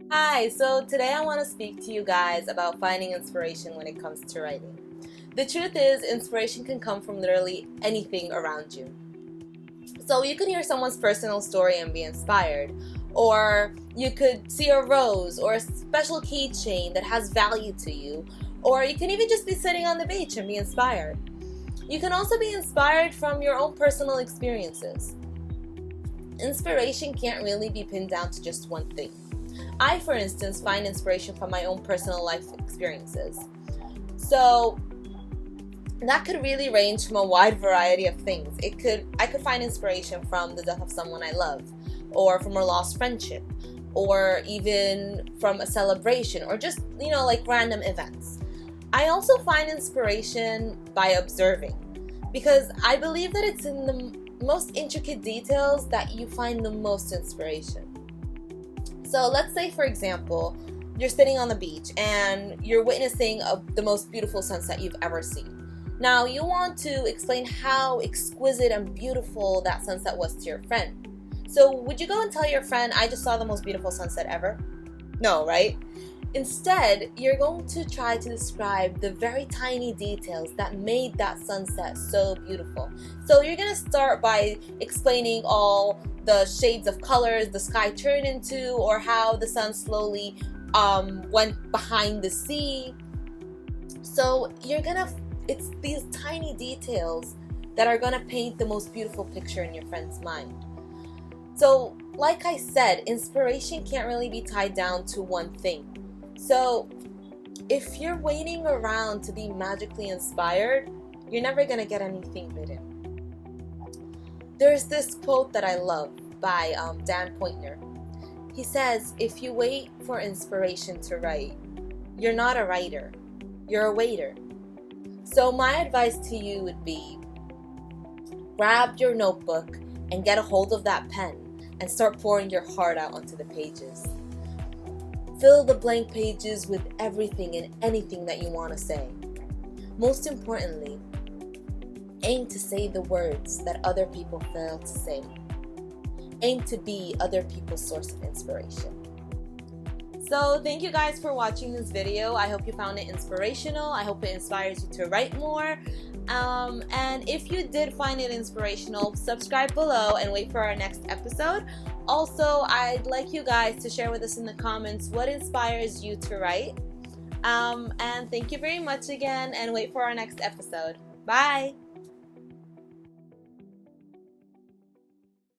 Hi, so today I want to speak to you guys about finding inspiration when it comes to writing. The truth is, inspiration can come from literally anything around you. So you could hear someone's personal story and be inspired, or you could see a rose or a special keychain that has value to you, or you can even just be sitting on the beach and be inspired. You can also be inspired from your own personal experiences. Inspiration can't really be pinned down to just one thing. I, for instance, find inspiration from my own personal life experiences. So that could really range from a wide variety of things. I could find inspiration from the death of someone I love, or from a lost friendship, or even from a celebration, or just, like random events. I also find inspiration by observing, because I believe that it's in the most intricate details that you find the most inspiration. So let's say, for example, you're sitting on the beach and you're witnessing the most beautiful sunset you've ever seen. Now, you want to explain how exquisite and beautiful that sunset was to your friend. So would you go and tell your friend, I just saw the most beautiful sunset ever? No, right? Instead, you're going to try to describe the very tiny details that made that sunset so beautiful. So you're going to start by explaining all the shades of colors the sky turned into, or how the sun slowly went behind the sea. So it's these tiny details that are gonna paint the most beautiful picture in your friend's mind. So, like I said, inspiration can't really be tied down to one thing. So, if you're waiting around to be magically inspired, you're never gonna get anything written. There's this quote that I love by Dan Pointner. He says, if you wait for inspiration to write, you're not a writer, you're a waiter. So my advice to you would be, grab your notebook and get a hold of that pen and start pouring your heart out onto the pages. Fill the blank pages with everything and anything that you want to say. Most importantly, aim to say the words that other people fail to say. Aim to be other people's source of inspiration. So thank you guys for watching this video. I hope you found it inspirational. I hope it inspires you to write more. And if you did find it inspirational, subscribe below and wait for our next episode. Also, I'd like you guys to share with us in the comments what inspires you to write. And thank you very much again, and wait for our next episode. Bye!